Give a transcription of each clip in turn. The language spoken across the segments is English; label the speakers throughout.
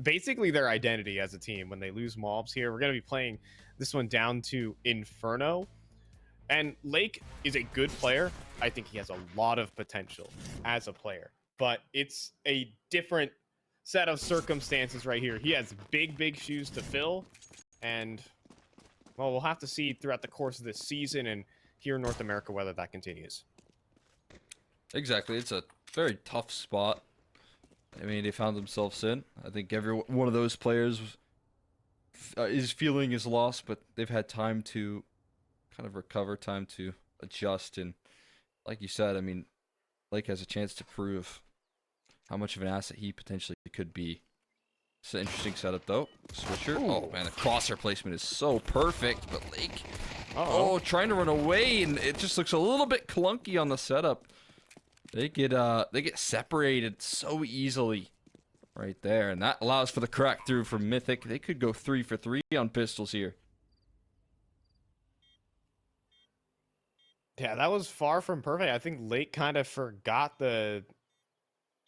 Speaker 1: basically their identity as a team when they lose mobs here. We're going to be playing this one down to Inferno. And Lake is a good player. I think he has a lot of potential as a player, but it's a different set of circumstances right here. He has big shoes to fill, and well, we'll have to see throughout the course of this season and here in North America whether that continues.
Speaker 2: Exactly. It's a very tough spot. I mean, they found themselves in. I think every one of those players is feeling his loss, but they've had time to kind of recover, time to adjust, and like you said, I mean, Lake has a chance to prove how much of an asset he potentially could be. It's an interesting setup, though. Switcher.
Speaker 1: Ooh.
Speaker 2: Oh, man, the crosshair placement is so perfect, but Lake... Oh, trying to run away, and it just looks a little bit clunky on the setup. They get separated so easily right there, and that allows for the crack through from Mythic. They could go 3 for 3 on pistols here.
Speaker 1: Yeah, that was far from perfect. I think Lake kind of forgot the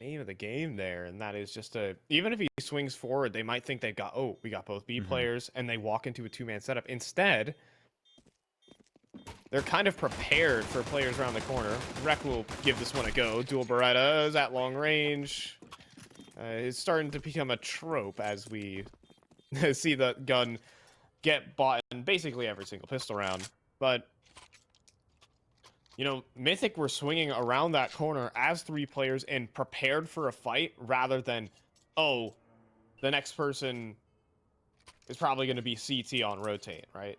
Speaker 1: name of the game there, and that is just even if he swings forward, they might think we got both B players, and they walk into a two-man setup. Instead, they're kind of prepared for players around the corner. Rek will give this one a go. Dual Berettas at long range. It's starting to become a trope as we see the gun get bought in basically every single pistol round. But, you know, Mythic were swinging around that corner as 3 players and prepared for a fight rather than, oh, the next person is probably going to be CT on rotate, right?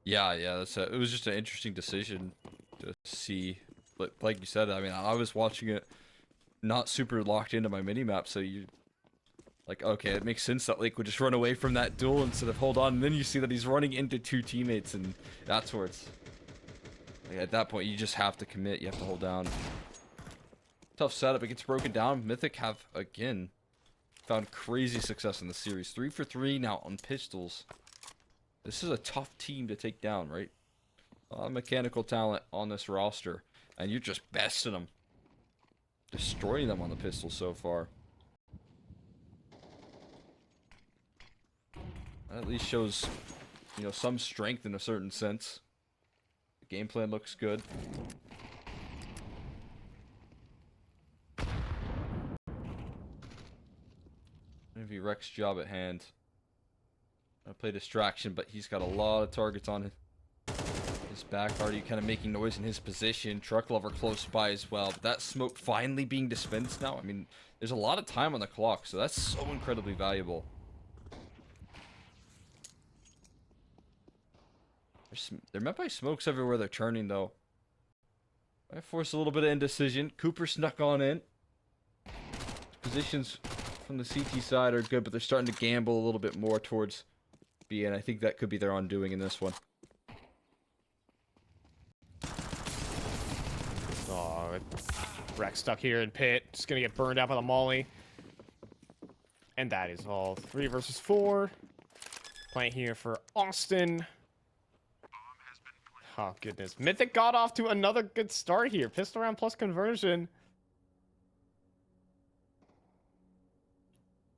Speaker 2: Yeah, it was just an interesting decision to see. But like you said, I mean, I was watching it not super locked into my minimap, so you like, okay, it makes sense that Lake would just run away from that duel instead of hold on, and then you see that he's running into 2 teammates, and that's where it's like, at that point you just have to commit, you have to hold down. Tough setup, it gets broken down. Mythic have again found crazy success in the series. 3 for 3 now on pistols. This is a tough team to take down, right? A lot of mechanical talent on this roster, and you're just besting them. Destroying them on the pistol so far. That at least shows, you know, some strength in a certain sense. The game plan looks good. Maybe Rek's job at hand. I play distraction, but he's got a lot of targets on his back. Already kind of making noise in his position. Truck lover close by as well. But that smoke finally being dispensed now. I mean, there's a lot of time on the clock, so that's so incredibly valuable. They're met by smokes everywhere they're turning, though. Might force a little bit of indecision. Cooper snuck on in. Positions from the CT side are good, but they're starting to gamble a little bit more towards B, and I think that could be their undoing in this one.
Speaker 1: Oh, Rek stuck here in pit. Just gonna get burned out by the molly. And that is all. 3 versus 4. Playing here for Austin. Oh, goodness. Mythic got off to another good start here. Pistol round plus conversion.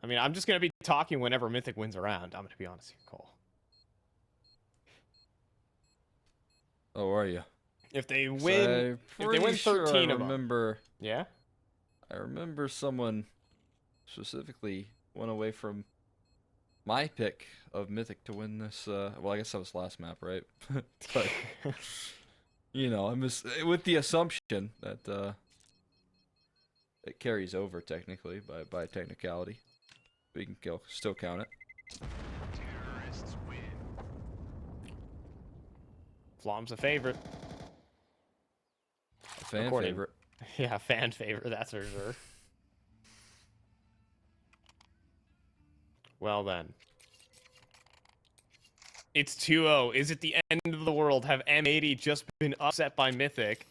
Speaker 1: I mean, I'm just going to be talking whenever Mythic wins a round. I'm going to be honest here, Cole.
Speaker 2: Oh, are you?
Speaker 1: If they win, if they win 13 of
Speaker 2: them.
Speaker 1: Yeah?
Speaker 2: I remember someone specifically went away from my pick of Mythic to win this. Well, I guess that was last map, right? But, you know, I'm just, with the assumption that it carries over technically by technicality. We can still count it.
Speaker 3: Terrorists win.
Speaker 1: Flom's a favorite.
Speaker 2: A fan favorite.
Speaker 1: Yeah, fan favorite, that's for sure. Well then. It's 2-0. Is it the end of the world? Have M80 just been upset by Mythic?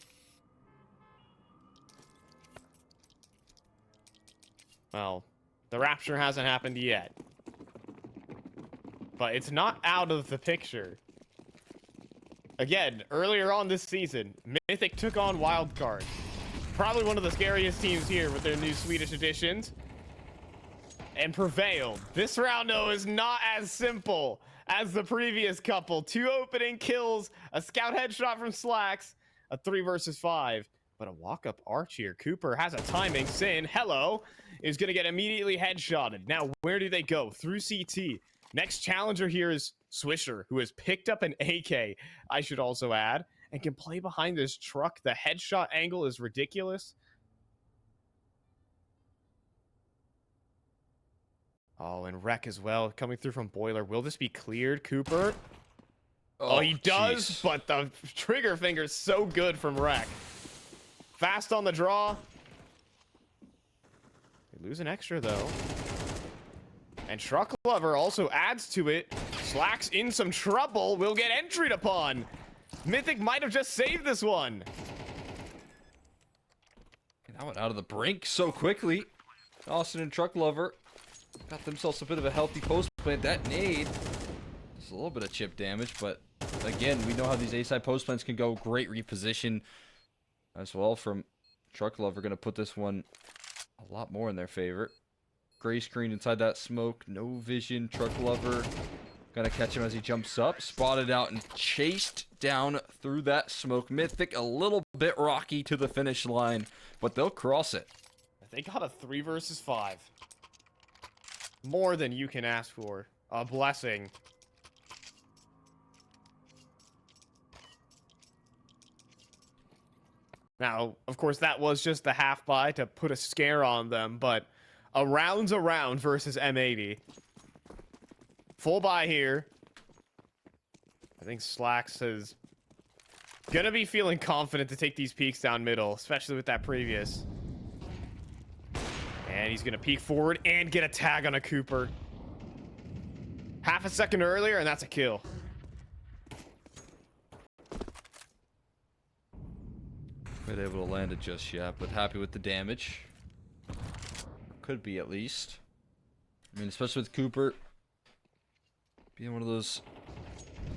Speaker 1: Well, the rapture hasn't happened yet. But it's not out of the picture. Again, earlier on this season, Mythic took on Wildcard. Probably one of the scariest teams here with their new Swedish additions. and prevailed. This round, though, is not as simple as the previous couple. 2 opening kills, a scout headshot from Slacks, a 3 versus 5, but a walk-up arch here. Cooper has a timing. Sin, hello, is going to get immediately headshotted. Now, where do they go? Through CT. Next challenger here is Swisher, who has picked up an AK, I should also add, and can play behind this truck. The headshot angle is ridiculous. Oh, and Wreck as well, coming through from Boiler. Will this be cleared, Cooper? Oh, he does,
Speaker 2: jeez.
Speaker 1: but the trigger finger is so good from Wreck. Fast on the draw. They lose an extra, though. And Truck Lover also adds to it. Slacks in some trouble, will get entered upon. Mythic might have just saved this one.
Speaker 2: And that went out of the brink so quickly. Austin and Truck Lover got themselves a bit of a healthy post plant. That nade, just a little bit of chip damage, but again, we know how these A-side post plants can go. Great reposition as well from Truck Lover. Going to put this one a lot more in their favor. Gray screen inside that smoke. No vision. Truck Lover gonna catch him as he jumps up. Spotted out and chased down through that smoke. Mythic a little bit rocky to the finish line, but they'll cross it.
Speaker 1: They got a 3 versus 5. More than you can ask for. A blessing. Now, of course, that was just the half buy to put a scare on them, but a round's a round versus M80. Full buy here. I think Slacks is gonna be feeling confident to take these peeks down middle, especially with that previous. And he's gonna peek forward and get a tag on a Cooper. Half a second earlier, and that's a kill.
Speaker 2: Not able to land it just yet, but happy with the damage. Could be at least. I mean, especially with Cooper being one of those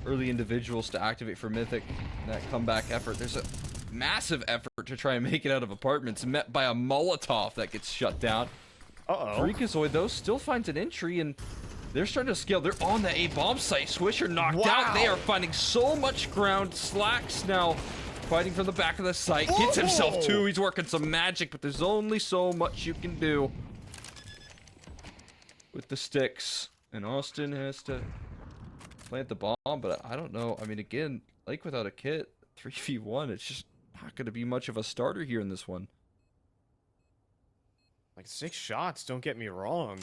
Speaker 2: early individuals to activate for Mythic. That comeback effort. There's a massive effort to try and make it out of apartments, met by a Molotov that gets shut down.
Speaker 1: Uh-oh.
Speaker 2: Freakazoid, though, still finds an entry, and they're starting to scale. They're on the A-bomb site. Swisher knocked out. They are finding so much ground. Slacks now fighting from the back of the site. Gets himself two. He's working some magic, but there's only so much you can do with the sticks. And Austin has to plant the bomb, but I don't know. I mean, again, like without a kit, 3v1, it's just not going to be much of a starter here in this one.
Speaker 1: Like 6 shots, don't get me wrong.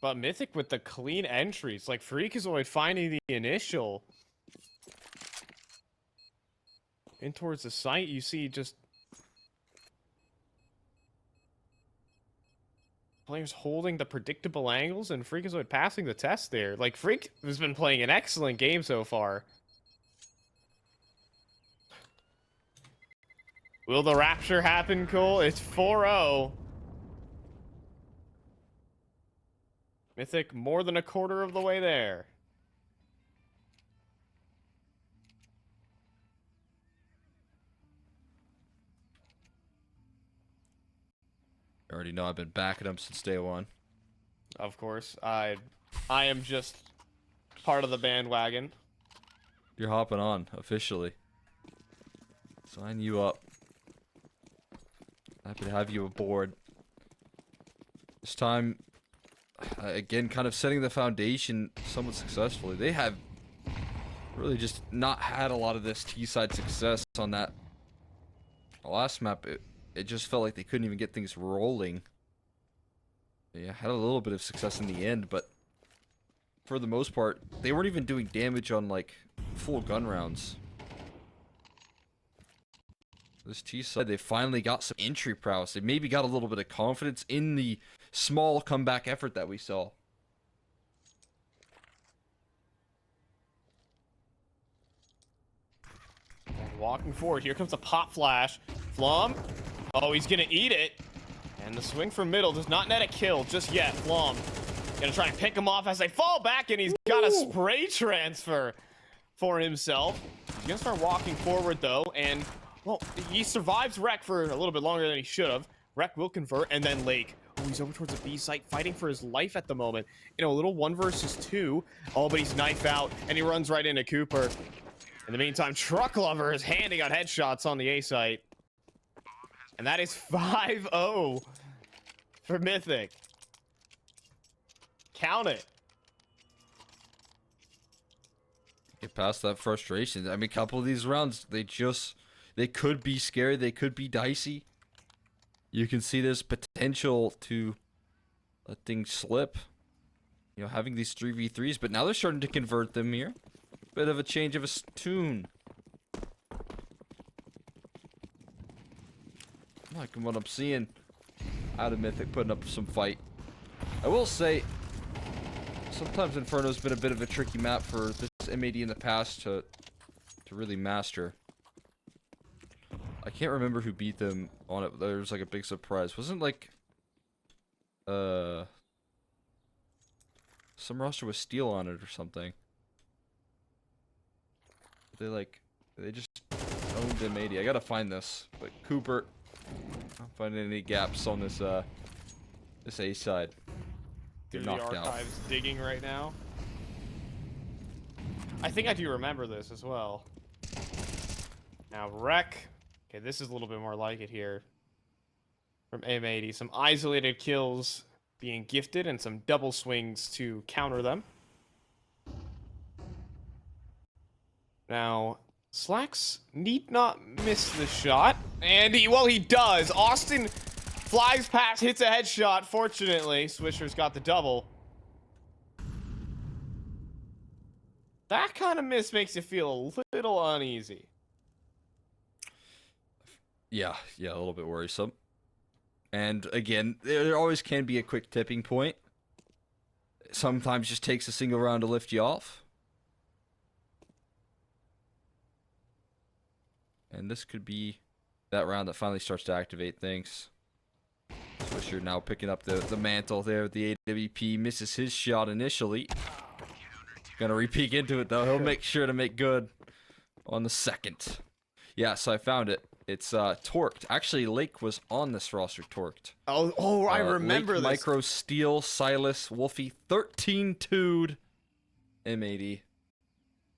Speaker 1: But Mythic with the clean entries, like Freakazoid finding the initial. In towards the site, you see just players holding the predictable angles and Freakazoid passing the test there. Like, Freak has been playing an excellent game so far. Will the rapture happen, Cole? It's 4-0. Mythic more than a quarter of the way there.
Speaker 2: I already know I've been backing them since day one.
Speaker 1: Of course. I am just part of the bandwagon.
Speaker 2: You're hopping on, officially. Sign you up. Happy to have you aboard. This time, again, kind of setting the foundation somewhat successfully. They have really just not had a lot of this T-side success on that last map. It just felt like they couldn't even get things rolling. Yeah, had a little bit of success in the end, but for the most part, they weren't even doing damage on, like, full gun rounds. This T-side, they finally got some entry prowess. They maybe got a little bit of confidence in the small comeback effort that we saw.
Speaker 1: And walking forward, here comes a pop flash. Flom. Oh, he's gonna eat it. And the swing from middle does not net a kill just yet. Flom gonna try and pick him off as they fall back, and he's got a spray transfer for himself. He's gonna start walking forward though, and well, he survives wreck for a little bit longer than he should have. Rek will convert, and then Lake. Oh, he's over towards the B site, fighting for his life at the moment. You know, a little 1 versus 2. Oh, but he's knife out, and he runs right into Cooper. In the meantime, Truck Lover is handing out headshots on the A site. And that is 5-0 for Mythic. Count it.
Speaker 2: Get past that frustration. I mean, a couple of these rounds, they could be scary. They could be dicey. You can see there's potential to let things slip. You know, having these 3v3s, but now they're starting to convert them here. Bit of a change of a tune. Liking what I'm seeing out of Mythic, putting up some fight. I will say, sometimes Inferno's been a bit of a tricky map for this M80 in the past to really master. I can't remember who beat them on it, but there was like a big surprise. Wasn't like some roster with steel on it or something. They just owned M80. I gotta find this. But Cooper, I'm not finding any gaps on this this A side.
Speaker 1: Through
Speaker 2: Get
Speaker 1: the
Speaker 2: knocked out.
Speaker 1: archives digging right now. I think I do remember this as well. Now, Rek. Okay, this is a little bit more like it here. From M80. Some isolated kills being gifted and some double swings to counter them. Now, Slacks need not miss the shot. And he does. Austin flies past, hits a headshot. Fortunately, Swisher's got the double. That kind of miss makes you feel a little uneasy.
Speaker 2: Yeah, a little bit worrisome. And again, there always can be a quick tipping point. Sometimes just takes a single round to lift you off. And this could be that round that finally starts to activate things. Swisher now picking up the mantle there with the AWP. Misses his shot initially. Gonna re-peek into it though. He'll make sure to make good on the second. Yeah, so I found it. It's Torqued. Actually, Lake was on this roster, Torqued.
Speaker 1: Oh, I remember
Speaker 2: Lake,
Speaker 1: this.
Speaker 2: Micro, Steel, Silas, Wolfie, 13-2'd M80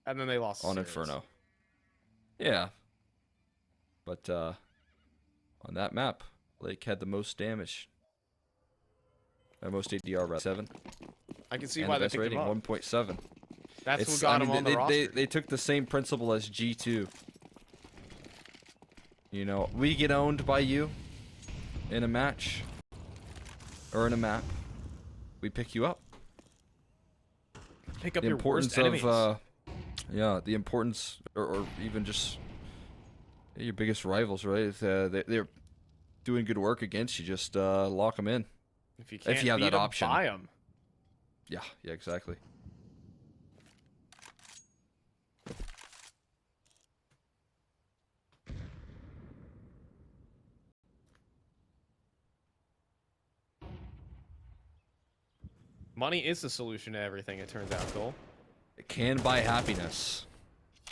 Speaker 1: And then they lost
Speaker 2: on
Speaker 1: series.
Speaker 2: Inferno. Yeah. But on that map, Lake had the most damage. Most ADR, right? 7.
Speaker 1: I can see
Speaker 2: And
Speaker 1: why
Speaker 2: the
Speaker 1: they
Speaker 2: best
Speaker 1: picked him
Speaker 2: rating,
Speaker 1: up.
Speaker 2: 1.7.
Speaker 1: That's what got him on the roster.
Speaker 2: They took the same principle as G2. You know, we get owned by you in a match or in a map. We pick you up.
Speaker 1: Pick up
Speaker 2: The
Speaker 1: your
Speaker 2: importance
Speaker 1: worst enemies.
Speaker 2: of, yeah, the importance, or even just your biggest rivals, right? If they're doing good work against you, just lock them in.
Speaker 1: if you can't
Speaker 2: you have
Speaker 1: beat
Speaker 2: that
Speaker 1: 'em,
Speaker 2: option.
Speaker 1: buy 'em.
Speaker 2: Yeah, exactly.
Speaker 1: Money is the solution to everything, it turns out, Cole.
Speaker 2: It can buy happiness.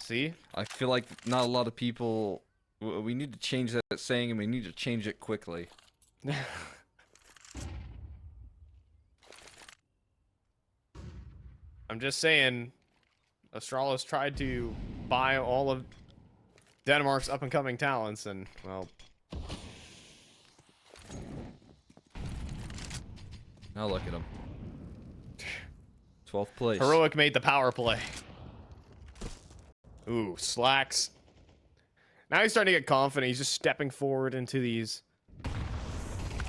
Speaker 1: See?
Speaker 2: I feel like not a lot of people. We need to change that saying, and we need to change it quickly.
Speaker 1: I'm just saying, Astralis tried to buy all of Denmark's up-and-coming talents, and, well...
Speaker 2: Now look at him. 12th place.
Speaker 1: Heroic made the power play. Ooh, Slacks. Now he's starting to get confident. He's just stepping forward into these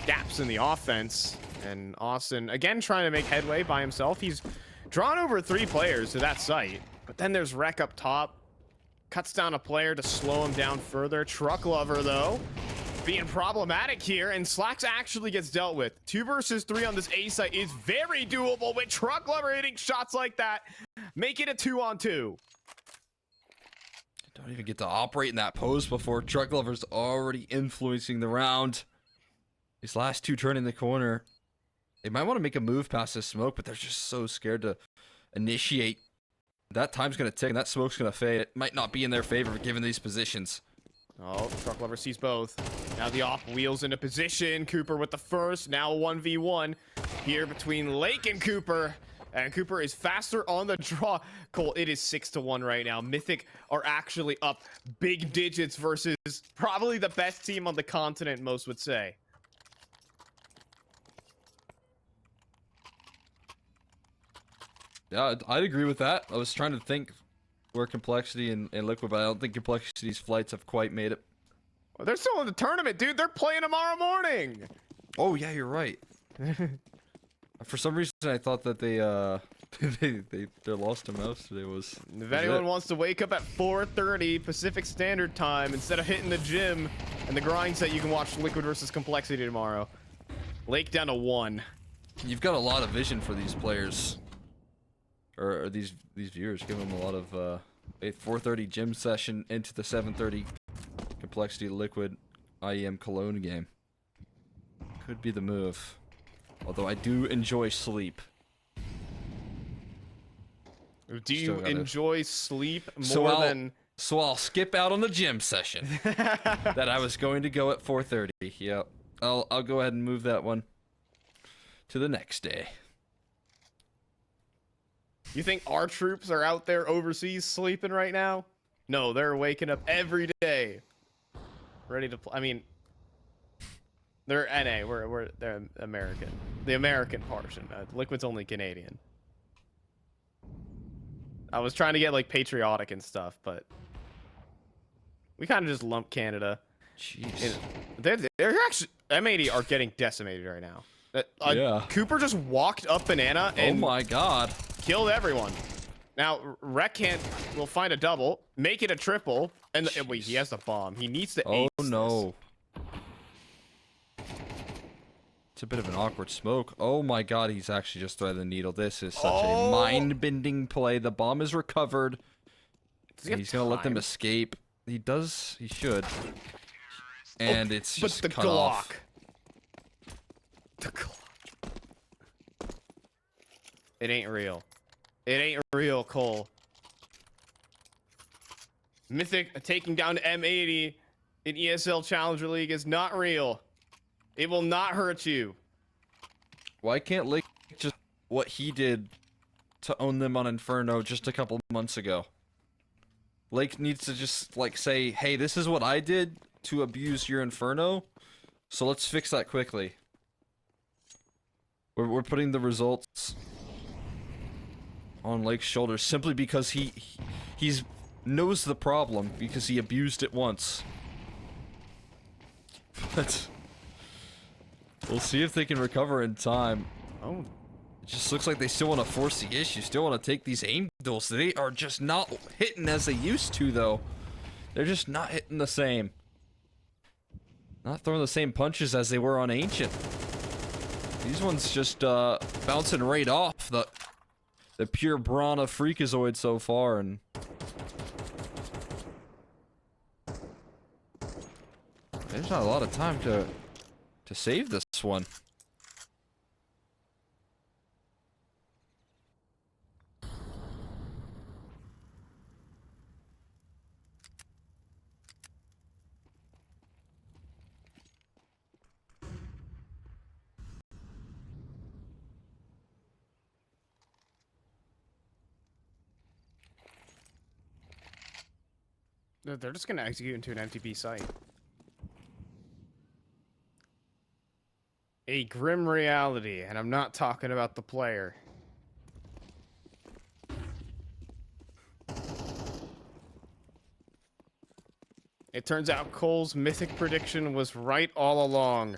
Speaker 1: gaps in the offense. And Austin, again, trying to make headway by himself. He's drawn over 3 players to that site. But then there's Rek up top. Cuts down a player to slow him down further. Truck Lover, though, being problematic here. And Slacks actually gets dealt with. 2 versus 3 on this A site is very doable with Truck Lover hitting shots like that. Make it a 2-on-2.
Speaker 2: Don't even get to operate in that pose before Truck Lover's already influencing the round. These last 2 turning the corner. They might want to make a move past this smoke, but they're just so scared to initiate. That time's going to tick, and that smoke's going to fade. It might not be in their favor given these positions.
Speaker 1: Oh, Truck Lover sees both. Now the op wheels into position. Cooper with the first. Now 1v1 here between Lake and Cooper. And Cooper is faster on the draw. Cole, it is 6-1 right now. Mythic are actually up big digits versus probably the best team on the continent, most would say.
Speaker 2: Yeah, I'd agree with that. I was trying to think where Complexity and Liquid, but I don't think Complexity's flights have quite made it.
Speaker 1: Well, they're still in the tournament, dude. They're playing tomorrow morning.
Speaker 2: Oh yeah, you're right. For some reason, I thought that their loss to Mouse today was.
Speaker 1: If anyone wants to wake up at 4:30 Pacific Standard Time instead of hitting the gym and the grind set, you can watch Liquid versus Complexity tomorrow. Lake down to 1.
Speaker 2: You've got a lot of vision for these players, or these viewers. Give them a lot of a 4:30 gym session into the 7:30 Complexity Liquid IEM Cologne game. Could be the move. Although I do enjoy sleep.
Speaker 1: Do you enjoy sleep more than...
Speaker 2: So I'll skip out on the gym session that I was going to go at 4:30. Yep. I'll go ahead and move that one to the next day.
Speaker 1: You think our troops are out there overseas sleeping right now? No, they're waking up every day, ready to play. I mean, they're NA. They're American. The American portion. Liquid's only Canadian. I was trying to get like patriotic and stuff, but we kind of just lump Canada.
Speaker 2: Jeez.
Speaker 1: They're actually M80 are getting decimated right now.
Speaker 2: Yeah.
Speaker 1: Cooper just walked up banana and
Speaker 2: Oh my god.
Speaker 1: killed everyone. Now Rec will find a double, make it a triple, and wait, he has the bomb. He needs to ace
Speaker 2: Oh no. It's a bit of an awkward smoke. Oh my god, he's actually just threaded the needle. This is such a mind-bending play. The bomb is recovered. He's gonna let them escape. He does. He should. And it's just cut off.
Speaker 1: The Glock. It ain't real. It ain't real, Cole. Mythic taking down M80 in ESL Challenger League is not real. It will not hurt you.
Speaker 2: Why can't Lake just what he did to own them on Inferno just a couple months ago? Lake needs to just like say, hey, this is what I did to abuse your Inferno, so let's fix that quickly. We're putting the results on Lake's shoulders simply because he's knows the problem because he abused it once. But we'll see if they can recover in time.
Speaker 1: Oh.
Speaker 2: It just looks like they still want to force the issue, still want to take these aim duels. They are just not hitting as they used to, though. They're just not hitting the same. Not throwing the same punches as they were on Ancient. These ones just bouncing right off the pure brawn of Freakazoid so far, and there's not a lot of time to save this one.
Speaker 1: They're just gonna execute into an MTP site. A grim reality, and I'm not talking about the player. It turns out Cole's Mythic prediction was right all along.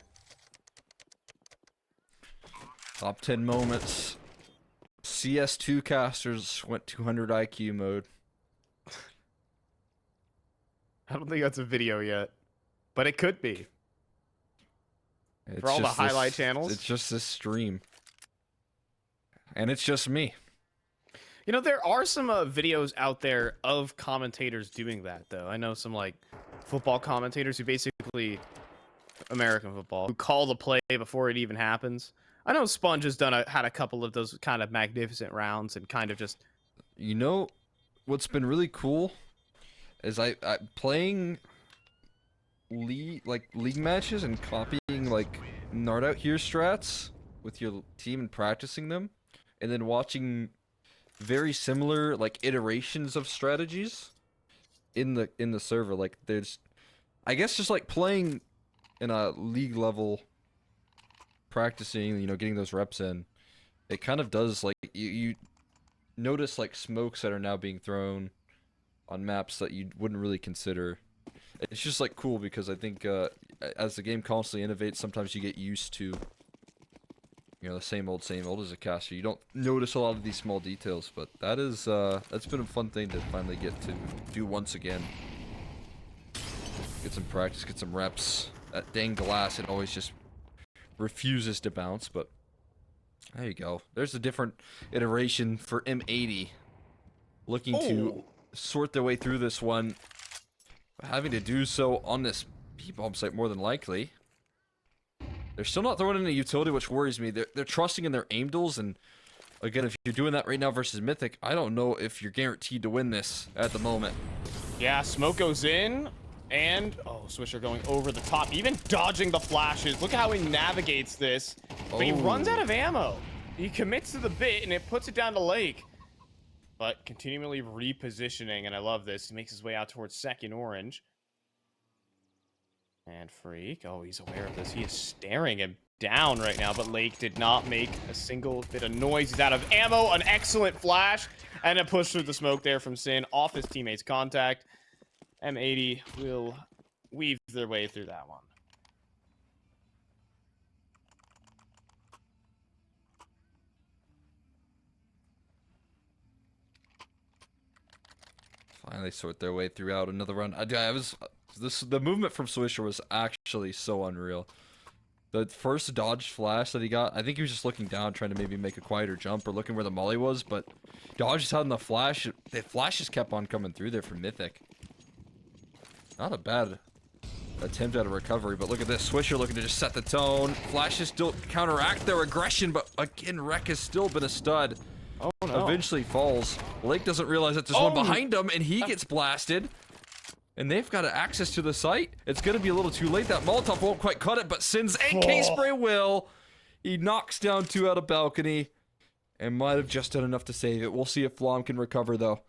Speaker 2: Top 10 moments. CS2 casters went 200 IQ mode.
Speaker 1: I don't think that's a video yet, but it could be.
Speaker 2: It's
Speaker 1: for all the
Speaker 2: just
Speaker 1: highlight channels.
Speaker 2: It's just this stream. And it's just me.
Speaker 1: You know, there are some videos out there of commentators doing that, though. I know some, like, football commentators who basically... American football. Who call the play before it even happens. I know Sponge has had a couple of those kind of magnificent rounds and kind of just...
Speaker 2: You know, what's been really cool is I playing league matches and copying like Nard out here strats with your team and practicing them, and then watching very similar like iterations of strategies in the server. Like there's, I guess, just like playing in a league level, practicing, you know, getting those reps in. It kind of does like you notice like smokes that are now being thrown on maps that you wouldn't really consider. It's just like cool because I think as the game constantly innovates, sometimes you get used to, you know, the same old as a caster. You don't notice a lot of these small details, but that is that's been a fun thing to finally get to do once again. Get some practice, get some reps. That dang glass, it always just refuses to bounce, but there you go. There's a different iteration for M80 looking to sort their way through this one. Having to do so on this B-bomb site more than likely. They're still not throwing in a utility, which worries me. They're trusting in their aim duels, and again, if you're doing that right now versus Mythic, I don't know if you're guaranteed to win this at the moment.
Speaker 1: Yeah, smoke goes in, and Swisher going over the top, even dodging the flashes. Look at how he navigates this, but he runs out of ammo. He commits to the bit, and it puts it down to Lake. But continually repositioning, and I love this. He makes his way out towards second orange. And Freak, he's aware of this. He is staring him down right now, but Lake did not make a single bit of noise. He's out of ammo, an excellent flash, and a push through the smoke there from Sin off his teammate's contact. M80 will weave their way through that one.
Speaker 2: Finally sort their way throughout another run. The movement from Swisher was actually so unreal. The first dodge flash that he got, I think he was just looking down, trying to maybe make a quieter jump or looking where the molly was, but dodges out in the flash. The flashes kept on coming through there for Mythic. Not a bad attempt at a recovery, but look at this. Swisher looking to just set the tone. Flashes still counteract their aggression, but again, Rek has still been a stud.
Speaker 1: Oh no.
Speaker 2: Eventually falls. Lake doesn't realize that there's one behind him, and he gets blasted. And they've got access to the site. It's going to be a little too late. That Molotov won't quite cut it, but Sin's AK spray will. He knocks down 2 out of balcony and might have just done enough to save it. We'll see if Flom can recover, though.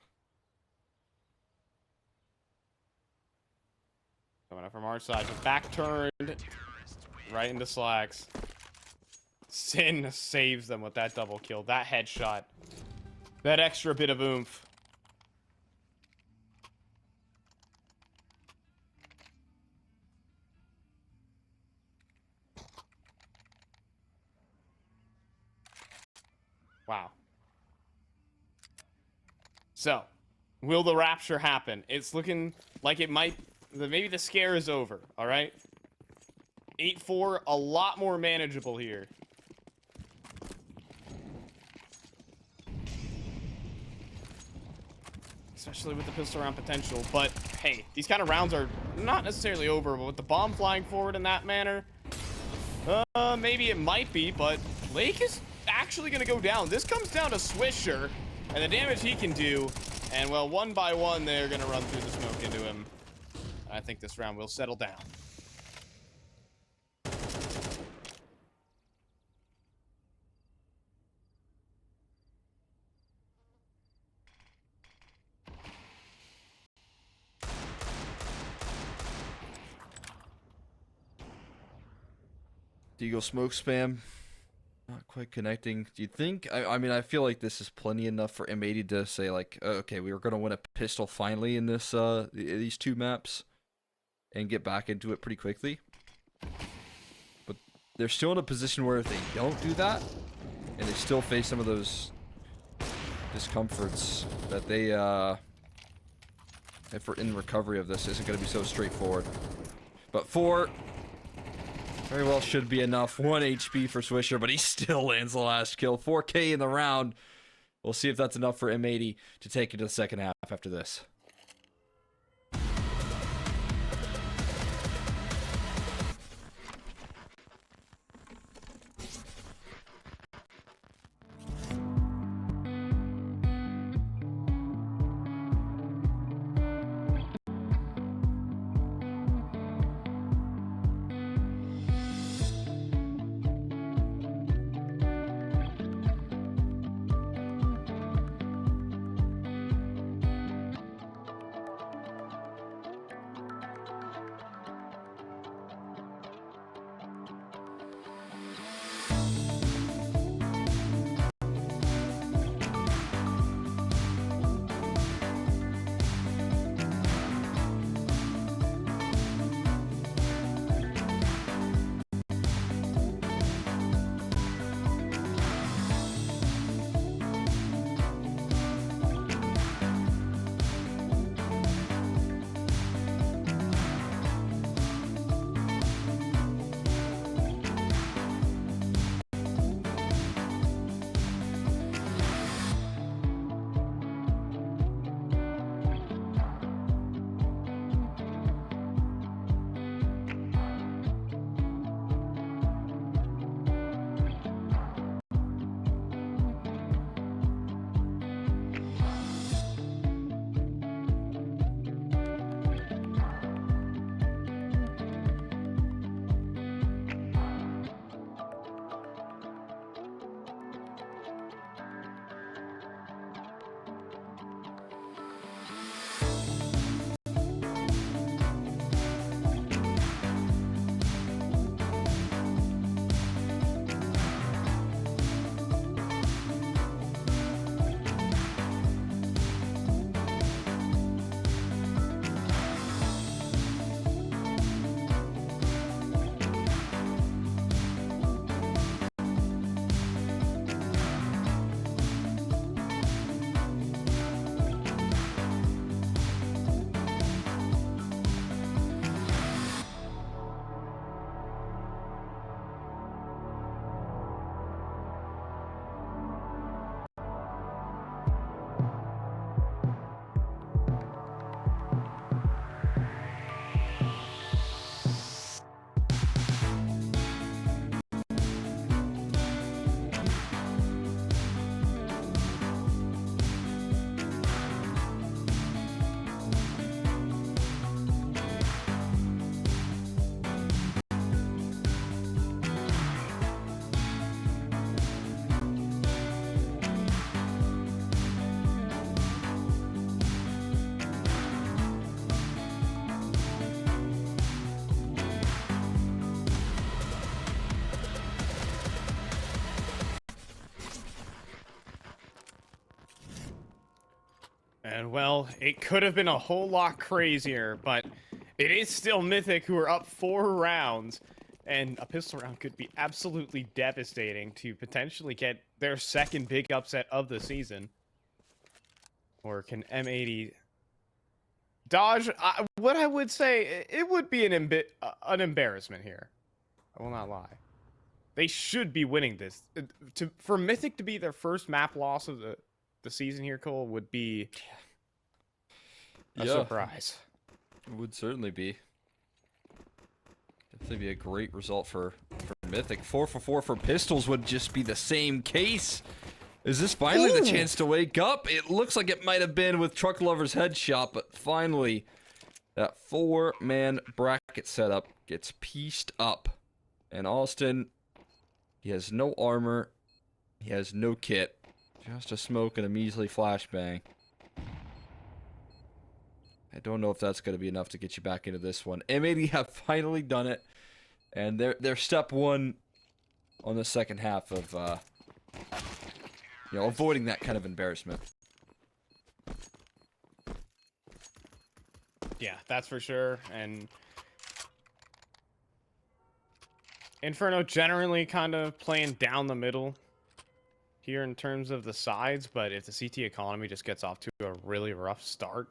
Speaker 1: Coming up from our side, but back turned right into Slacks. Sin saves them with that double kill, that headshot, that extra bit of oomph. Wow. So, will the rapture happen? It's looking like it might. Maybe the scare is over, all right? 8-4, a lot more manageable here. Especially with the pistol round potential. But, hey, these kind of rounds are not necessarily over. But with the bomb flying forward in that manner, maybe it might be, but Lake is actually going to go down. This comes down to Swisher and the damage he can do. And, well, one by one, they're going to run through the smoke into him. I think this round will settle down.
Speaker 2: Deagle smoke spam. Not quite connecting. Do you think? I mean, I feel like this is plenty enough for M80 to say, like, okay, we were going to win a pistol finally in this these 2 maps and get back into it pretty quickly. But they're still in a position where if they don't do that, and they still face some of those discomforts, that they, if we're in recovery of this, isn't going to be so straightforward. But 4... very well should be enough. 1 HP for Swisher, but he still lands the last kill. 4K in the round. We'll see if that's enough for M80 to take it to the second half after this.
Speaker 1: And well, it could have been a whole lot crazier, but it is still Mythic who are up 4 rounds. And a pistol round could be absolutely devastating to potentially get their second big upset of the season. Or can M80 dodge? What I would say, it would be an embarrassment here. I will not lie. They should be winning this. For Mythic to be their first map loss of the season here, Cole, would be a surprise.
Speaker 2: It would certainly be. Definitely be a great result for Mythic. 4 for 4 for pistols would just be the same case. Is this finally the chance to wake up? It looks like it might have been with Truck Lover's headshot, but finally, that 4-man bracket setup gets pieced up. And Austin, he has no armor, he has no kit, just a smoke and a measly flashbang. I don't know if that's going to be enough to get you back into this one. M80 have finally done it, and they're step 1 on the second half of, avoiding that kind of embarrassment.
Speaker 1: Yeah, that's for sure. And Inferno generally kind of playing down the middle here in terms of the sides, but if the CT economy just gets off to a really rough start,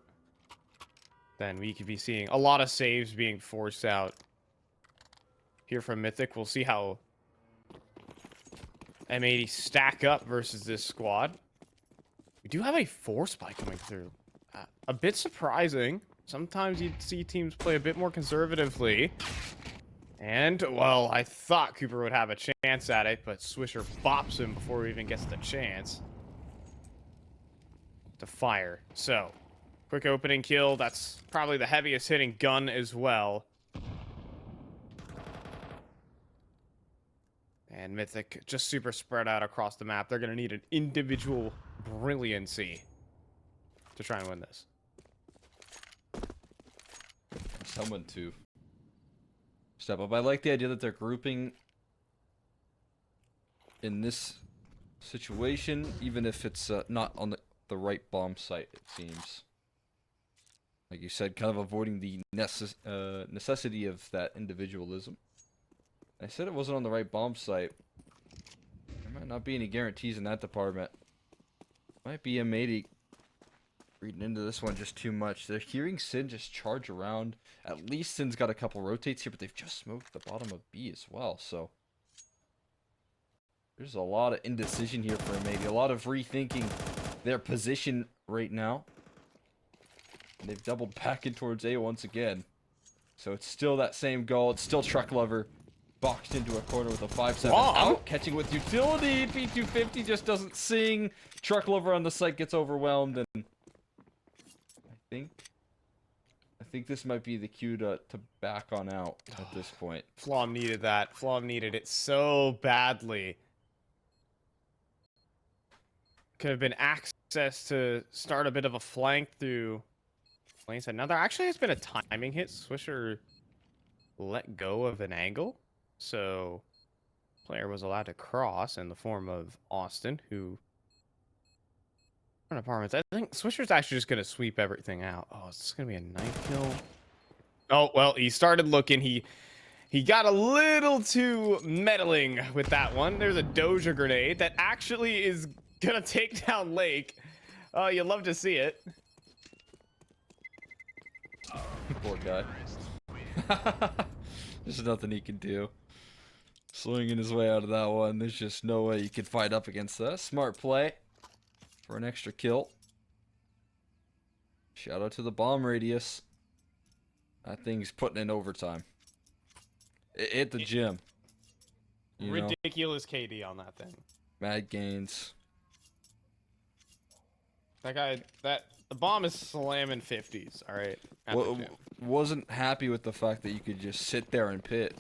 Speaker 1: then we could be seeing a lot of saves being forced out here from Mythic. We'll see how M80 stack up versus this squad. We do have a force spike coming through. A bit surprising. Sometimes you'd see teams play a bit more conservatively. And, well, I thought Cooper would have a chance at it, but Swisher bops him before he even gets the chance to fire. So, quick opening kill. That's probably the heaviest hitting gun as well. And Mythic just super spread out across the map. They're going to need an individual brilliancy to try and win this.
Speaker 2: Someone to step up. I like the idea that they're grouping in this situation, even if it's not on the right bomb site, it seems. Like you said, kind of avoiding the necessity of that individualism. I said it wasn't on the right bomb site. There might not be any guarantees in that department. Might be M80 reading into this one just too much. They're hearing Sin just charge around. At least Sin's got a couple rotates here, but they've just smoked the bottom of B as well, so there's a lot of indecision here for M80. A lot of rethinking their position right now. And they've doubled back in towards A once again. So it's still that same goal. It's still Truck Lover boxed into a corner with a 5-7 out. Catching with utility. P250 just doesn't sing. Truck Lover on the site gets overwhelmed. And I think this might be the cue to back on out at this point.
Speaker 1: Flom needed that. Flom needed it so badly. Could have been access to start a bit of a flank through lane side. Now there actually has been a timing hit. Swisher let go of an angle, so player was allowed to cross in the form of Austin, who apartments. I think Swisher's actually just gonna sweep everything out. Oh, it's gonna be a knife kill. Oh well, he started looking. He got a little too meddling with that one. There's a Doja grenade that actually is gonna take down Lake. Oh, you love to see it.
Speaker 2: Poor guy. There's nothing he can do. Slinging his way out of that one. There's just no way you can fight up against that. Smart play for an extra kill. Shout out to the bomb radius. That thing's putting in overtime. It hit the gym.
Speaker 1: Ridiculous KD on that thing.
Speaker 2: Mad gains.
Speaker 1: The bomb is slamming 50s, all right?
Speaker 2: Wasn't happy with the fact that you could just sit there and pit.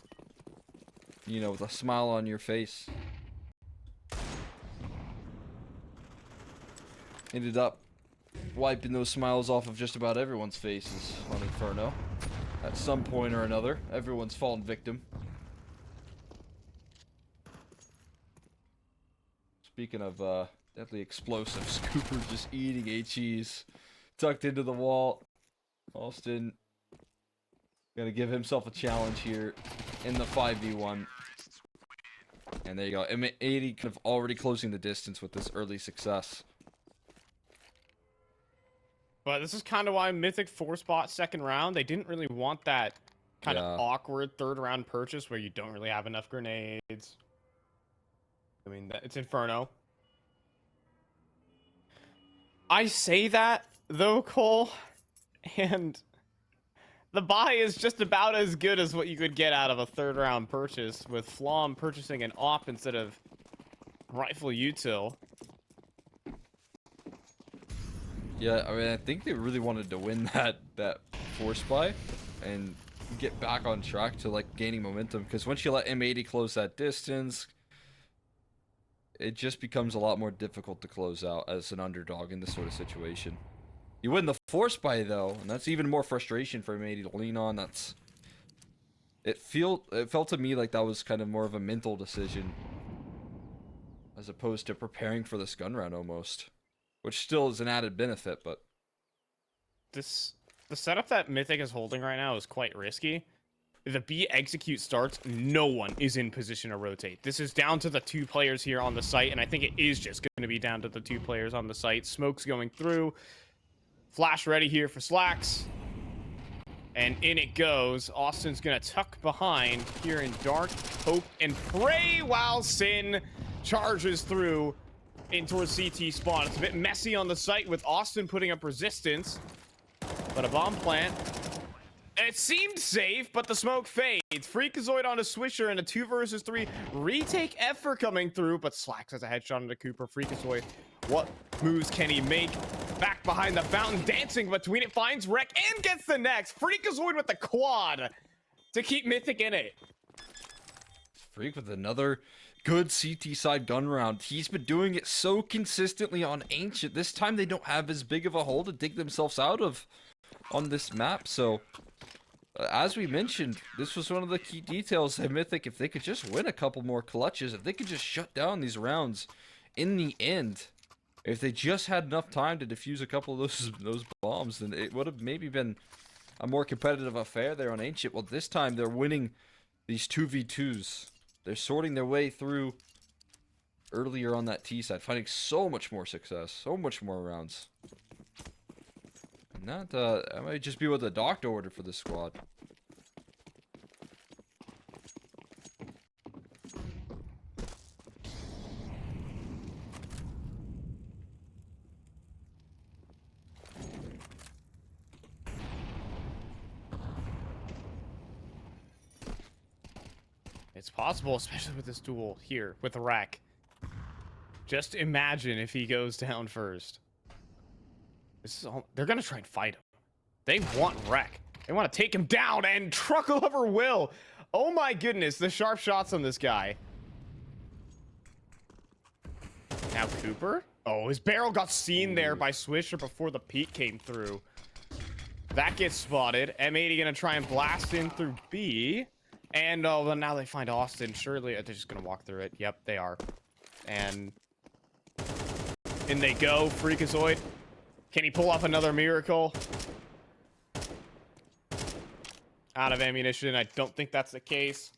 Speaker 2: You know, with a smile on your face. Ended up wiping those smiles off of just about everyone's faces on Inferno. At some point or another, everyone's fallen victim. Speaking of deadly explosives, Cooper just eating HEs. tucked into the wall. Austin gonna give himself a challenge here in the 5v1. And there you go. M80 kind of already closing the distance with this early success.
Speaker 1: But this is kind of why Mythic 4-spot second round. They didn't really want that kind of awkward third round purchase where you don't really have enough grenades. I mean, it's Inferno. I say that, though, Cole, and the buy is just about as good as what you could get out of a third round purchase, with Flom purchasing an op instead of rifle util.
Speaker 2: Yeah, I mean, I think they really wanted to win that force buy and get back on track to like gaining momentum, because once you let M80 close that distance, it just becomes a lot more difficult to close out as an underdog in this sort of situation. You win the force buy though, and that's even more frustration for M80 to lean on. It felt to me like that was kind of more of a mental decision as opposed to preparing for this gun round almost, which still is an added benefit, but
Speaker 1: The setup that Mythic is holding right now is quite risky. If the B execute starts, no one is in position to rotate. This is down to the 2 players here on the site, and I think it is just going to be down to the 2 players on the site. Smoke's going through. Flash ready here for Slacks. And in it goes. Austin's going to tuck behind here in dark, hope, and pray while Sin charges through in towards CT spawn. It's a bit messy on the site with Austin putting up resistance. But a bomb plant. It seemed safe, but the smoke fades. Freakazoid on a Swisher and a 2 versus 3 retake effort coming through, but Slacks has a headshot into Cooper. Freakazoid, what moves can he make? Back behind the fountain, dancing between it, finds Wreck and gets the next. Freakazoid with the quad to keep Mythic in it.
Speaker 2: Freak with another good CT side gun round. He's been doing it so consistently on Ancient. This time they don't have as big of a hole to dig themselves out of on this map, so as we mentioned, this was one of the key details that Mythic, if they could just win a couple more clutches, if they could just shut down these rounds in the end, if they just had enough time to defuse a couple of those bombs, then it would have maybe been a more competitive affair there on Ancient. Well, this time they're winning these 2v2s. They're sorting their way through earlier on that T side, finding so much more success, so much more rounds. And that might just be what the doctor ordered for this squad.
Speaker 1: It's possible, especially with this duel here with the rack. Just imagine if he goes down first. This is all, they're gonna try and fight him. They want wreck. They want to take him down, and Truckle Lover will. Oh my goodness, the sharp shots on this guy. Now Cooper. Oh, his barrel got seen there by Swisher before the peek came through. That gets spotted. M80 gonna try and blast in through B. And oh, well, now they find Austin. Surely they're just gonna walk through it. Yep, they are. And in they go. Freakazoid. Can he pull off another miracle? Out of ammunition. I don't think that's the case.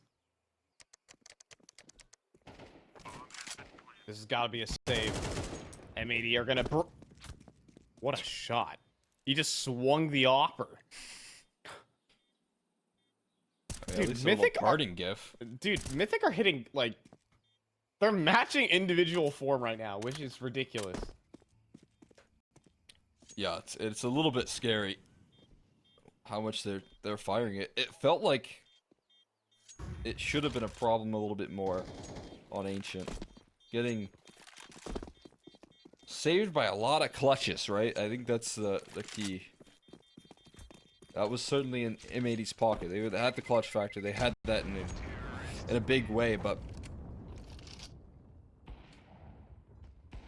Speaker 1: This has got to be a save. M80 are gonna. What a shot! He just swung the opper. Dude, Mythic
Speaker 2: parting gif.
Speaker 1: Dude, Mythic are hitting like they're matching individual form right now, which is ridiculous.
Speaker 2: Yeah, it's a little bit scary how much they're firing it. It felt like it should have been a problem a little bit more on Ancient. Getting saved by a lot of clutches, right? I think that's the key. That was certainly in M80's pocket. They had the clutch factor. They had that in a big way, but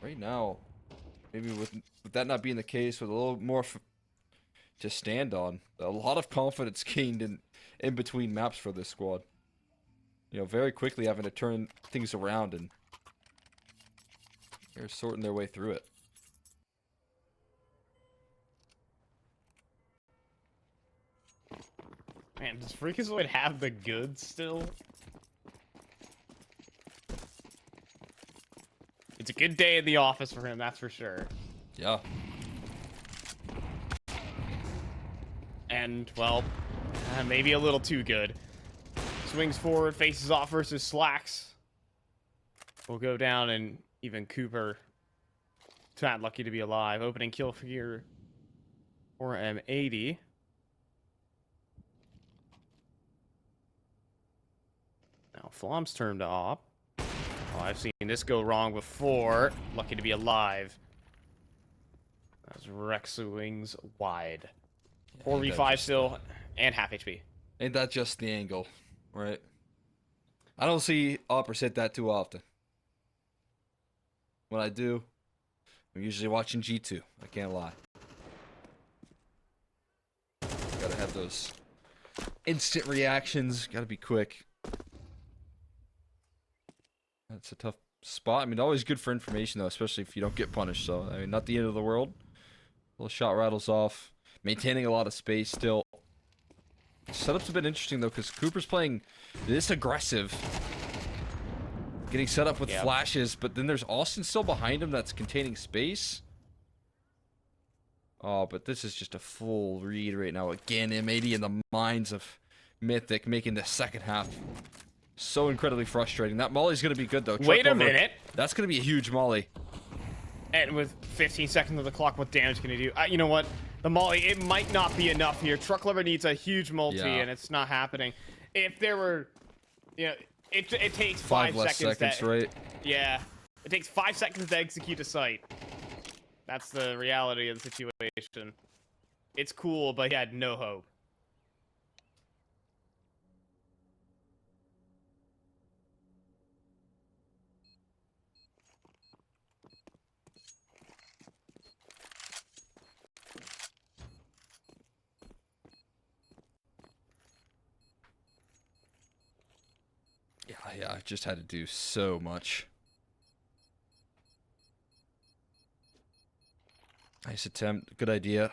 Speaker 2: right now, maybe with that not being the case, with a little more to stand on, a lot of confidence gained in between maps for this squad. You know, very quickly having to turn things around, and they're sorting their way through it.
Speaker 1: Man, does Freakazoid have the goods still? It's a good day in the office for him, that's for sure.
Speaker 2: Yeah.
Speaker 1: And, well, maybe a little too good. Swings forward, faces off versus Slacks. Will go down, and even Cooper, not lucky to be alive. Opening kill here for M80. Now, Flom's turn to op. Oh, I've seen this go wrong before. Lucky to be alive. As Rex swings wide. 4v5 still, and half HP.
Speaker 2: Ain't that just the angle, right? I don't see oppers hit that too often. When I do, I'm usually watching G2. I can't lie. Gotta have those instant reactions. Gotta be quick. That's a tough spot. I mean, always good for information, though, especially if you don't get punished. So, I mean, not the end of the world. Little shot rattles off. Maintaining a lot of space still. Setup's a bit interesting, though, because Cooper's playing this aggressive. Getting set up with flashes, but then there's Austin still behind him that's containing space. Oh, but this is just a full read right now. Again, M80 in the minds of Mythic, making the second half so incredibly frustrating. That Molly's going to be good, though.
Speaker 1: Wait a minute.
Speaker 2: That's going to be a huge Molly.
Speaker 1: And with 15 seconds of the clock, what damage can he do? You know what? The Molly, it might not be enough here. Truck Lover needs a huge multi, and it's not happening. If there were, you know, it takes 5 seconds.
Speaker 2: Right?
Speaker 1: Yeah. It takes 5 seconds to execute a site. That's the reality of the situation. It's cool, but he had no hope.
Speaker 2: Yeah, I just had to do so much. Nice attempt. Good idea.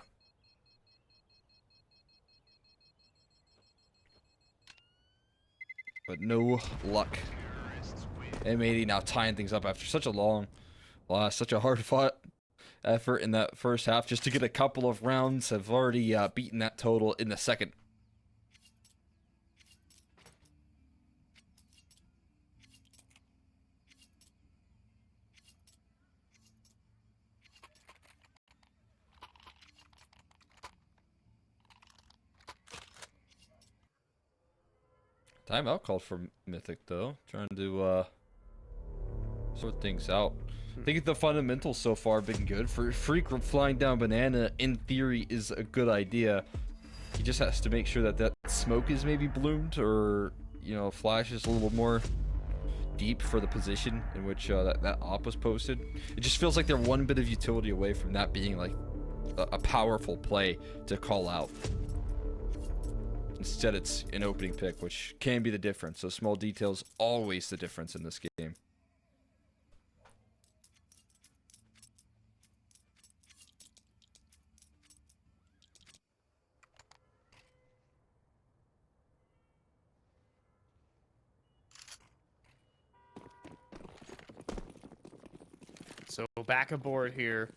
Speaker 2: But no luck. M80 now tying things up after such a long loss, such a hard-fought effort in that first half. Just to get a couple of rounds, have already beaten that total in the second. Timeout called for Mythic, though. Trying to sort things out. I think the fundamentals so far have been good. For Freak flying down Banana, in theory, is a good idea. He just has to make sure that that smoke is maybe bloomed, or, you know, Flash is a little more deep for the position in which that op was posted. It just feels like they're one bit of utility away from that being, like, a powerful play to call out. Instead, it's an opening pick, which can be the difference. So small details, always the difference in this game.
Speaker 1: So back aboard here.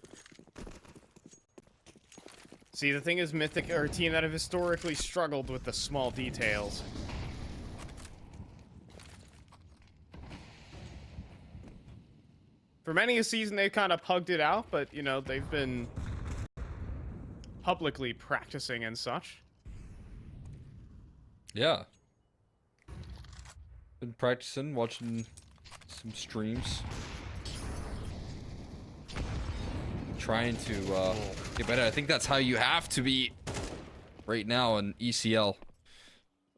Speaker 1: See, the thing is, Mythic are a team that have historically struggled with the small details. For many a season, they've kind of pugged it out, but, you know, they've been publicly practicing and such.
Speaker 2: Yeah. Been practicing, watching some streams. Trying to get better. I think that's how you have to be right now in ECL.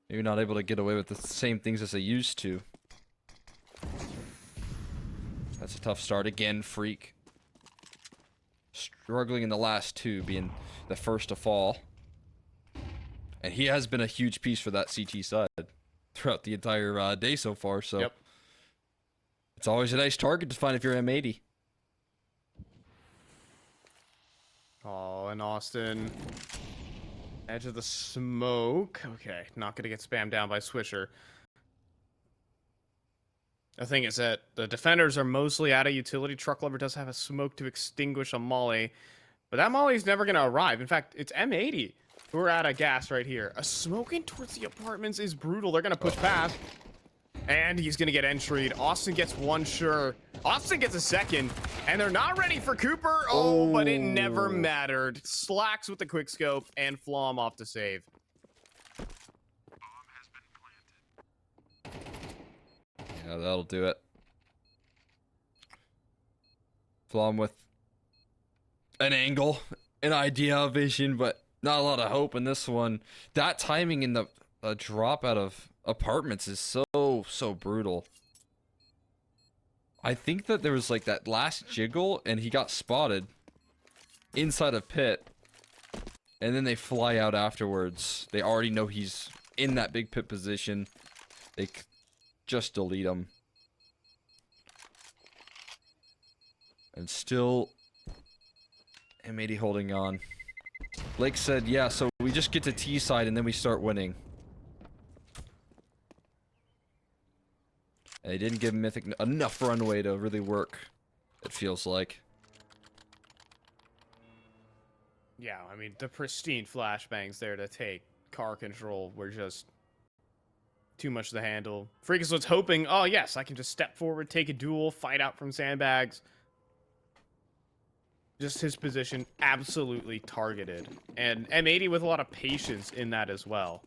Speaker 2: You're not able to get away with the same things as they used to. That's a tough start again. Freak struggling in the last two, being the first to fall. And he has been a huge piece for that CT side throughout the entire day so far. So it's always a nice target to find if you're M80.
Speaker 1: Oh, and Austin Edge of the smoke. Okay, not gonna get spammed down by Swisher. The thing is that the defenders are mostly out of utility. Truck Lover does have a smoke to extinguish a molly, but that molly is never gonna arrive. In fact, it's M80 who are out of gas right here. A smoke in towards the apartments is brutal. They're gonna push past. And he's gonna get entry'd. Austin gets one, sure. Austin gets a second, and they're not ready for Cooper. Oh, but it never mattered. Slacks with the quick scope, and Flom off to save.
Speaker 2: Yeah, that'll do it. Flom with an angle, an idea of vision, but not a lot of hope in this one. That timing in the drop out of apartments is so brutal. I think that there was like that last jiggle and he got spotted inside a pit, and then they fly out afterwards. They already know he's in that big pit position. They just delete him. And still M80 holding on. Blake said, yeah, so we just get to T side and then we start winning. And they didn't give Mythic enough runway to really work, it feels like.
Speaker 1: Yeah, I mean, the pristine flashbangs there to take car control were just too much to handle. Freakus was hoping, oh yes, I can just step forward, take a duel, fight out from sandbags. Just his position absolutely targeted. And M80 with a lot of patience in that as well.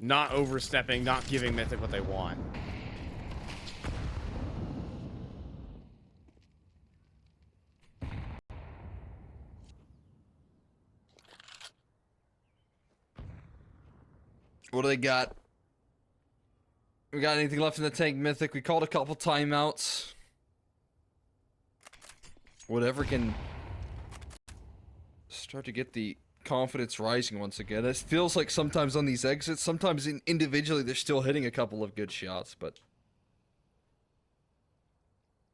Speaker 1: Not overstepping, not giving Mythic what they want.
Speaker 2: What do they got? We got anything left in the tank, Mythic? We called a couple timeouts. Whatever can start to get the confidence rising once again. It feels like sometimes on these exits, sometimes individually they're still hitting a couple of good shots, but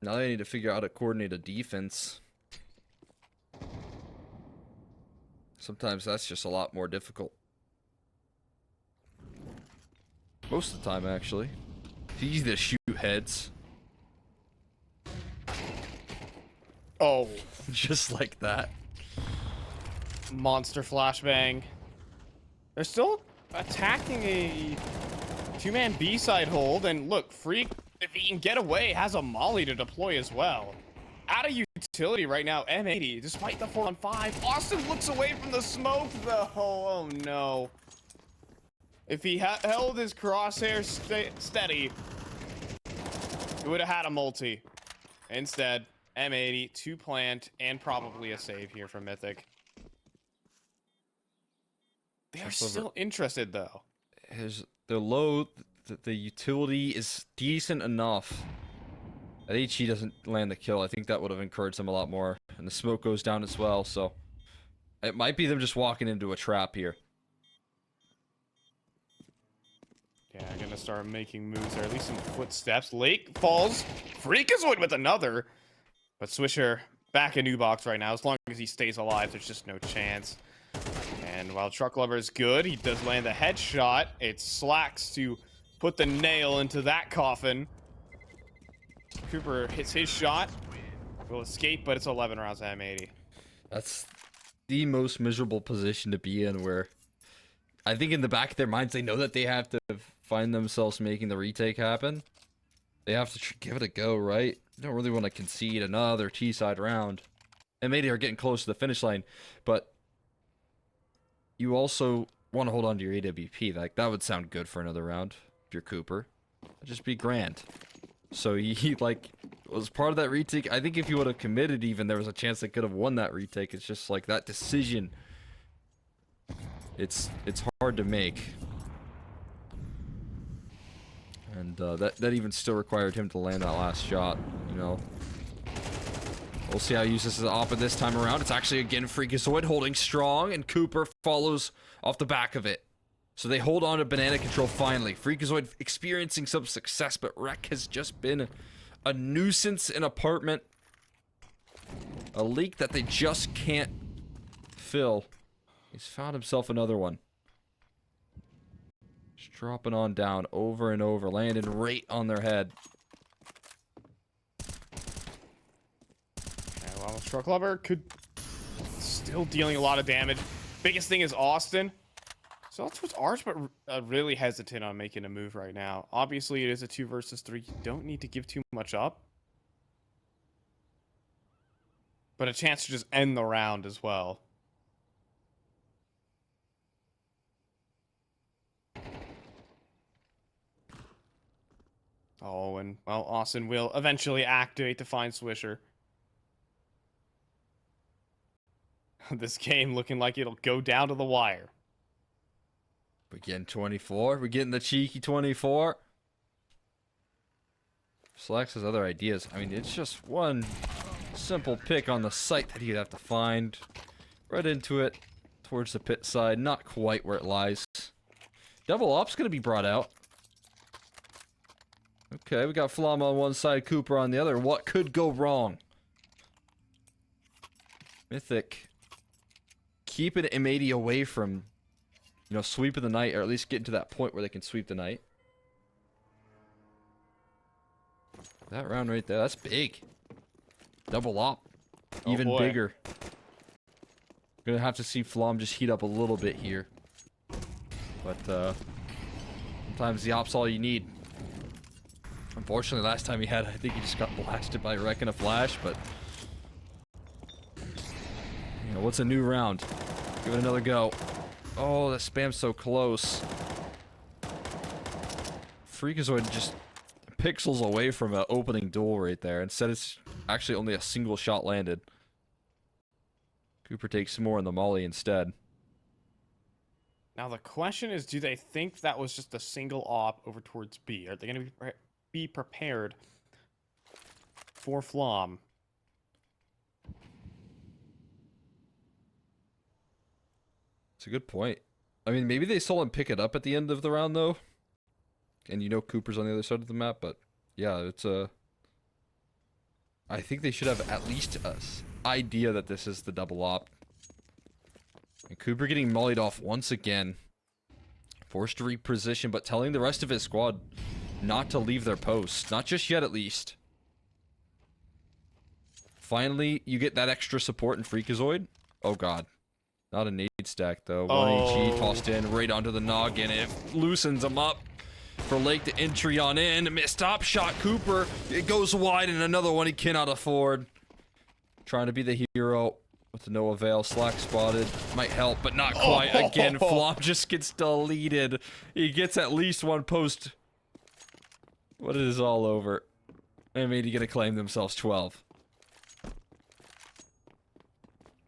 Speaker 2: now they need to figure out how to coordinate a defense. Sometimes that's just a lot more difficult. Most of the time, actually. It's easy to shoot heads.
Speaker 1: Oh.
Speaker 2: Just like that.
Speaker 1: Monster flashbang. They're still attacking a two-man B-side hold, and look, Freak, if he can get away, has a molly to deploy as well. Out of utility right now, M80, despite the 4-on-5. Austin looks away from the smoke, though. Oh, no. If he held his crosshair steady, he would have had a multi. Instead, M80, 2 plant, and probably a save here from Mythic. They are still interested, though.
Speaker 2: They're low. The utility is decent enough that HE doesn't land the kill. I think that would have encouraged them a lot more. And the smoke goes down as well, so it might be them just walking into a trap here.
Speaker 1: Yeah, I'm gonna start making moves there. At least some footsteps. Lake falls. Freakazoid with another. But Swisher back in new box right now. As long as he stays alive, there's just no chance. And while Truck Lover is good, he does land a headshot. It's Slacks to put the nail into that coffin. Cooper hits his shot. Will escape, but it's 11 rounds to M80.
Speaker 2: That's the most miserable position to be in, where I think in the back of their minds they know that they have to find themselves making the retake happen. They have to give it a go, right? They don't really want to concede another T-side round. M80 are getting close to the finish line, but you also want to hold on to your AWP. Like, that would sound good for another round if you're Cooper. That'd just be grand. So he like was part of that retake. I think if you would have committed, even there was a chance they could have won that retake. It's just like that decision. It's hard to make, and that even still required him to land that last shot. You know. We'll see how he uses the op this time around. It's actually, again, Freakazoid holding strong, and Cooper follows off the back of it. So they hold on to banana control finally. Freakazoid experiencing some success, but Wreck has just been a nuisance in apartment. A leak that they just can't fill. He's found himself another one. Just dropping on down over and over, landing right on their head.
Speaker 1: Okay, well, Truck Lover could still dealing a lot of damage. Biggest thing is Austin. So that's what's Arch, but really hesitant on making a move right now. Obviously, it is a 2 versus 3. You don't need to give too much up. But a chance to just end the round as well. Oh, and, well, Austin will eventually activate to find Swisher. This game looking like it'll go down to the wire.
Speaker 2: We're getting 24. We're getting the cheeky 24. Slacks has other ideas. I mean, it's just one simple pick on the site that he'd have to find. Right into it. Towards the pit side. Not quite where it lies. Double op's going to be brought out. Okay, we got Flom on one side, Cooper on the other. What could go wrong? Mythic. Keeping M80 away from, you know, sweeping the night, or at least getting to that point where they can sweep the night. That round right there, that's big. Double op. Even bigger. Gonna have to see Flom just heat up a little bit here. But, sometimes the op's all you need. Unfortunately, last time he had, I think he just got blasted by Wreck and a Flash, but... You know, what's a new round? Give it another go. Oh, that spam's so close. Freakazoid just pixels away from an opening duel right there. Instead, it's actually only a single shot landed. Cooper takes some more on the molly instead.
Speaker 1: Now the question is, do they think that was just a single op over towards B? Are they going to be prepared for Flom?
Speaker 2: It's a good point. I mean, maybe they saw him pick it up at the end of the round, though. And you know Cooper's on the other side of the map, but yeah, it's a... I think they should have at least an idea that this is the double op. And Cooper getting mollied off once again. Forced to reposition, but telling the rest of his squad not to leave their posts. Not just yet, at least. Finally, you get that extra support in Freakazoid. Oh, God. Not a nade stack, though. 1 HE tossed in right onto the noggin. It loosens him up for Lake to entry on in. Missed top shot, Cooper. It goes wide, and another one he cannot afford. Trying to be the hero with no avail. Slack spotted. Might help, but not quite. Again, Flop just gets deleted. He gets at least one post. What is all over? M80 gonna claim themselves 12.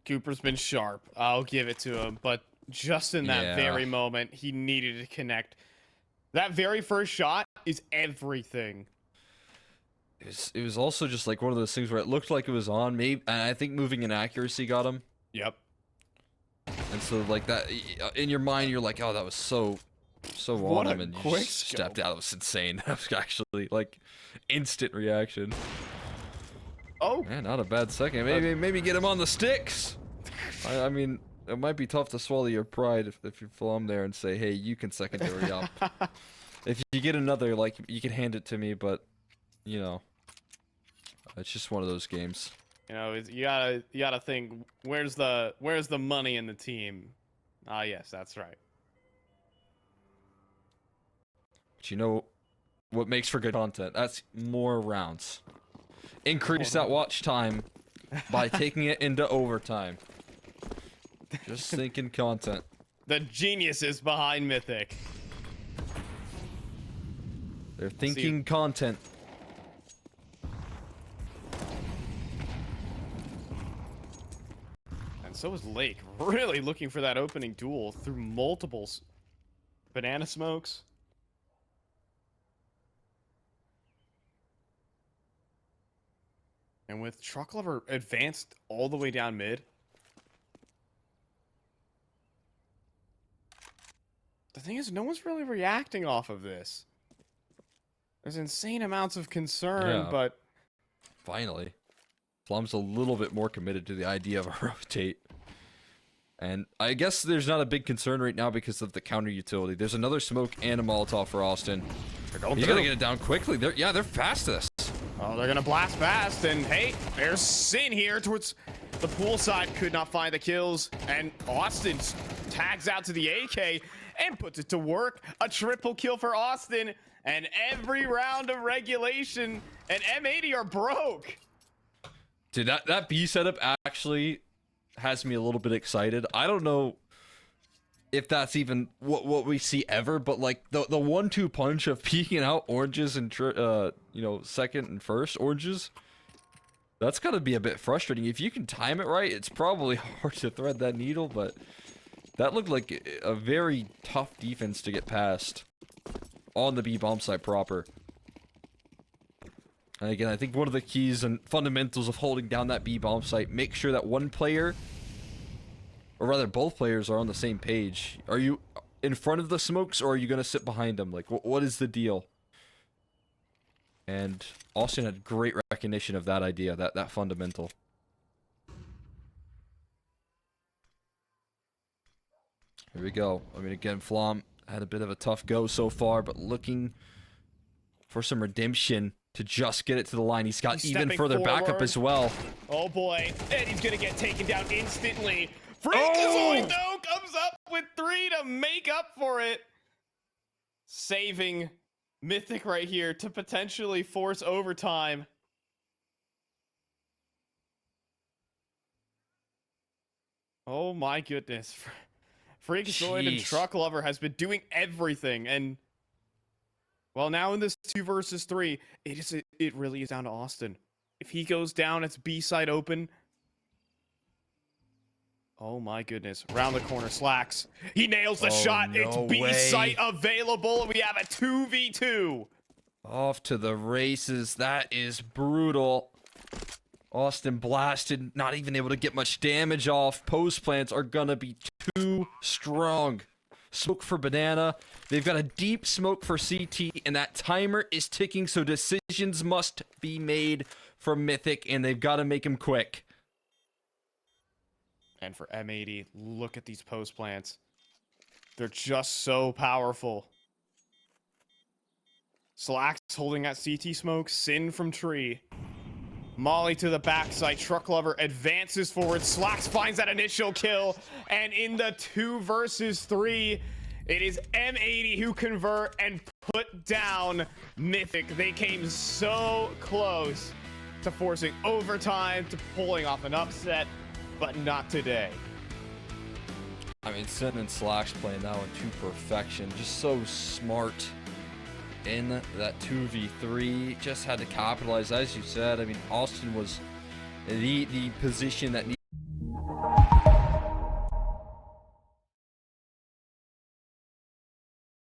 Speaker 1: Cooper's been sharp. I'll give it to him. But just in that very moment, he needed to connect. That very first shot is everything.
Speaker 2: It was also just like one of those things where it looked like it was on. Maybe, and I think moving in accuracy got him.
Speaker 1: Yep.
Speaker 2: And so like that, in your mind, you're like, oh, that was so on him, and you just stepped out. It was insane. That was actually like instant reaction.
Speaker 1: Oh,
Speaker 2: man, not a bad second. Maybe get him on the sticks. I mean, it might be tough to swallow your pride if you Flom there and say, hey, you can secondary up. If you get another, like, you can hand it to me, but you know, it's just one of those games.
Speaker 1: You know, you gotta think, where's the money in the team? Ah, yes, that's right.
Speaker 2: But you know what makes for good content? That's more rounds. Increase that watch time by taking it into overtime. Just thinking content.
Speaker 1: The geniuses behind Mythic.
Speaker 2: They're thinking content.
Speaker 1: And so is Lake, really looking for that opening duel through multiple banana smokes. And with Truck Lover advanced all the way down mid. The thing is, no one's really reacting off of this. There's insane amounts of concern, but...
Speaker 2: Finally. Flom's a little bit more committed to the idea of a rotate. And I guess there's not a big concern right now because of the counter utility. There's another smoke and a Molotov for Austin.
Speaker 1: They're going
Speaker 2: You
Speaker 1: through.
Speaker 2: gotta get it down quickly. They're fast to this.
Speaker 1: Oh, they're gonna blast fast, and hey, there's Sin here towards the pool side. Could not find the kills, and Austin tags out to the AK and puts it to work. A triple kill for Austin, and every round of regulation and M80 are broke.
Speaker 2: Dude, that B setup actually has me a little bit excited. I don't know if that's even what we see ever, but like the 1-2 punch of peeking out oranges and you know, second and first oranges, that's gotta be a bit frustrating. If you can time it right, it's probably hard to thread that needle, but that looked like a very tough defense to get past on the B bomb site proper. And again, I think one of the keys and fundamentals of holding down that B bomb site, make sure that one player, or rather both players, are on the same page. Are you in front of the smokes, or are you going to sit behind them? Like, what is the deal? And Austin had great recognition of that idea, that fundamental. Here we go. I mean, again, Flom had a bit of a tough go so far, but looking for some redemption to just get it to the line. He's got even further backup as well.
Speaker 1: Oh boy, and he's gonna get taken down instantly. Freakazoid though comes up with 3 to make up for it. Saving Mythic right here to potentially force overtime. Oh my goodness. Freakazoid and
Speaker 2: Jeez.
Speaker 1: Truck Lover has been doing everything, and well, now in this 2 versus 3, it really is down to Austin. If he goes down, it's B side open. Oh my goodness. Round the corner, Slacks. He nails the shot.
Speaker 2: No
Speaker 1: It's B
Speaker 2: way.
Speaker 1: site available. We have a 2v2.
Speaker 2: Off to the races. That is brutal. Austin blasted, not even able to get much damage off. Post plants are gonna be too strong. Smoke for Banana. They've got a deep smoke for CT, and that timer is ticking, so decisions must be made from Mythic, and they've got to make them quick.
Speaker 1: And for M80, look at these post plants. They're just so powerful. Slacks holding that CT smoke. Sin from tree. Molly to the backside. Truck Lover advances forward. Slacks finds that initial kill. And in the 2 versus 3, it is M80 who convert and put down Mythic. They came so close to forcing overtime, to pulling off an upset, but not today.
Speaker 2: I mean, Sin and Slacks playing that one to perfection. Just so smart in that 2v3. Just had to capitalize, as you said. I mean, Austin was the position that